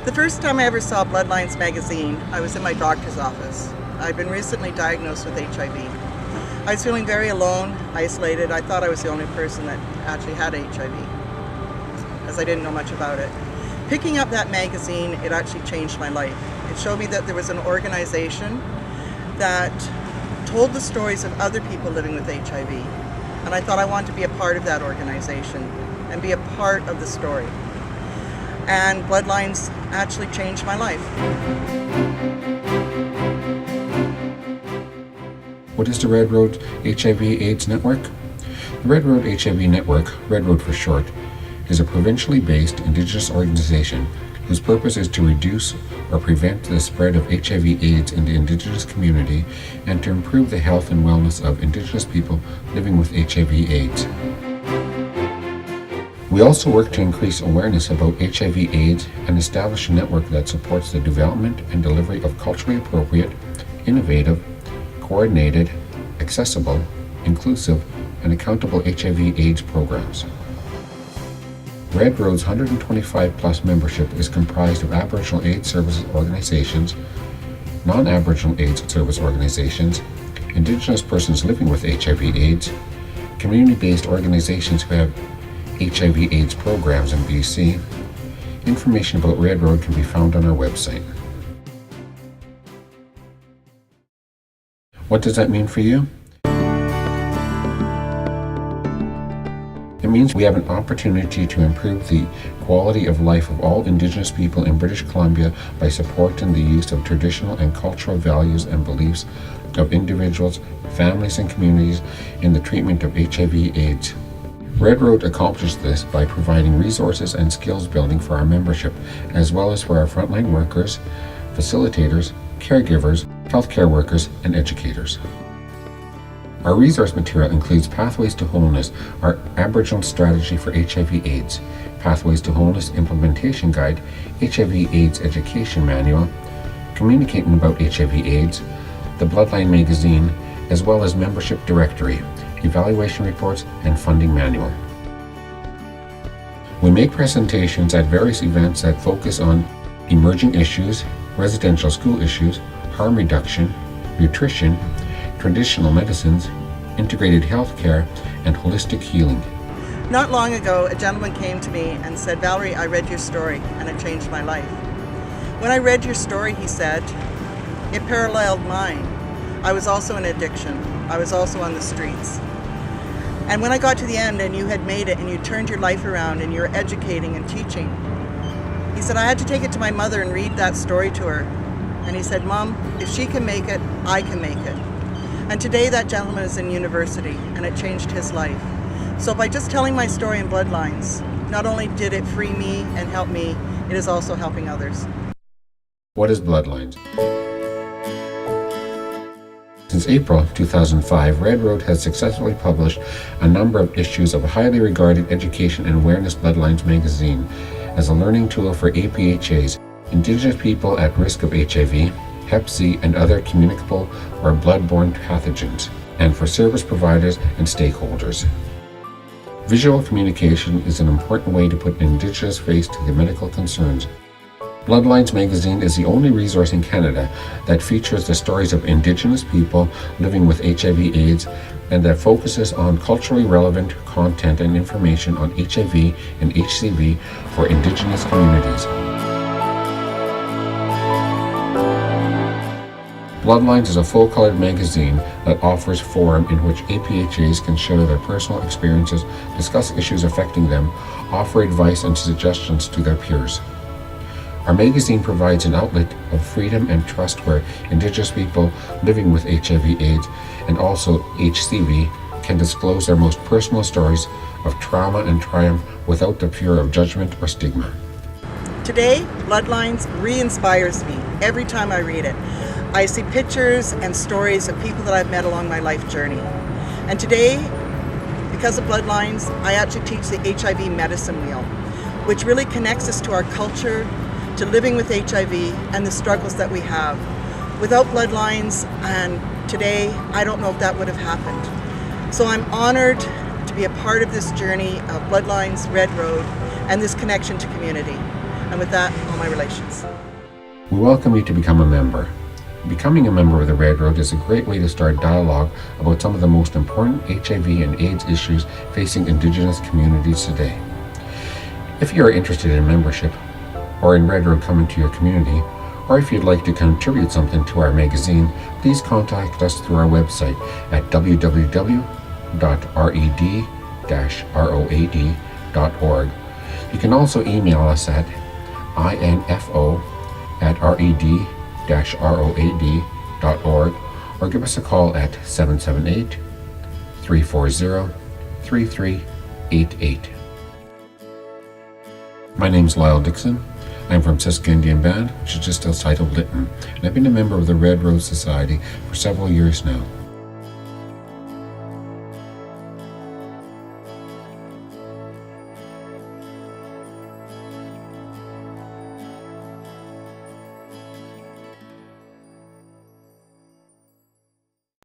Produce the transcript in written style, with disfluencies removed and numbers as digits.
The first time I ever saw Bloodlines magazine, I was in my doctor's office. I'd been recently diagnosed with HIV. I was feeling very alone, isolated. I thought I was the only person that actually had HIV, as I didn't know much about it. Picking up that magazine, it actually changed my life. It showed me that there was an organization that told the stories of other people living with HIV. And I thought I wanted to be a part of that organization and be a part of the story. And Bloodlines actually changed my life. What is the Red Road HIV/AIDS Network? The Red Road HIV Network, Red Road for short, is a provincially based Indigenous organization whose purpose is to reduce or prevent the spread of HIV/AIDS in the Indigenous community and to improve the health and wellness of Indigenous people living with HIV/AIDS. We also work to increase awareness about HIV/AIDS and establish a network that supports the development and delivery of culturally appropriate, innovative, coordinated, accessible, inclusive, and accountable HIV/AIDS programs. Red Road's 125 plus membership is comprised of Aboriginal AIDS services organizations, non-Aboriginal AIDS service organizations, Indigenous persons living with HIV/AIDS, community-based organizations who have HIV/AIDS programs in BC. Information about Red Road can be found on our website. What does that mean for you? It means we have an opportunity to improve the quality of life of all Indigenous people in British Columbia by supporting the use of traditional and cultural values and beliefs of individuals, families, and communities in the treatment of HIV/AIDS. Red Road accomplishes this by providing resources and skills building for our membership, as well as for our frontline workers, facilitators, caregivers, healthcare workers, and educators. Our resource material includes Pathways to Wholeness, our Aboriginal strategy for HIV/AIDS, Pathways to Wholeness Implementation Guide, HIV/AIDS Education Manual, Communicating about HIV/AIDS, the Bloodline magazine, as well as Membership Directory, evaluation reports, and funding manual. We make presentations at various events that focus on emerging issues, residential school issues, harm reduction, nutrition, traditional medicines, integrated healthcare, and holistic healing. Not long ago, a gentleman came to me and said, "Valerie, I read your story and it changed my life." When I read your story, he said, it paralleled mine. I was also in addiction. I was also on the streets. And when I got to the end and you had made it and you turned your life around and you're educating and teaching, he said, I had to take it to my mother and read that story to her. And he said, Mom, if she can make it, I can make it. And today that gentleman is in university and it changed his life. So by just telling my story in Bloodlines, not only did it free me and help me, it is also helping others. What is Bloodlines? Since April 2005, Red Road has successfully published a number of issues of highly regarded education and awareness Bloodlines magazine as a learning tool for APHAs, Indigenous people at risk of HIV, Hep C, and other communicable or blood-borne pathogens, and for service providers and stakeholders. Visual communication is an important way to put an Indigenous face to the medical concerns. Bloodlines magazine is the only resource in Canada that features the stories of Indigenous people living with HIV/AIDS and that focuses on culturally relevant content and information on HIV and HCV for Indigenous communities. Bloodlines is a full-colored magazine that offers a forum in which APHAs can share their personal experiences, discuss issues affecting them, offer advice and suggestions to their peers. Our magazine provides an outlet of freedom and trust where Indigenous people living with HIV/AIDS and also HCV can disclose their most personal stories of trauma and triumph without the fear of judgment or stigma. Today, Bloodlines re-inspires me every time I read it. I see pictures and stories of people that I've met along my life journey. And today, because of Bloodlines, I actually teach the HIV medicine wheel, which really connects us to our culture, to living with HIV and the struggles that we have. Without Bloodlines and today, I don't know if that would have happened. So I'm honored to be a part of this journey of Bloodlines, Red Road, and this connection to community. and with that, all my relations. We welcome you to become a member. Becoming a member of the Red Road is a great way to start dialogue about some of the most important HIV and AIDS issues facing Indigenous communities today. If you are interested in membership, or in Red Road coming to your community, or if you'd like to contribute something to our magazine, please contact us through our website at www.red-road.org. You can also email us at info@red-road.org or give us a call at 778-340-3388. My name's Lyle Dixon. I'm from Sitka Indian Band, which is just outside of Lytton, and I've been a member of the Red Rose Society for several years now.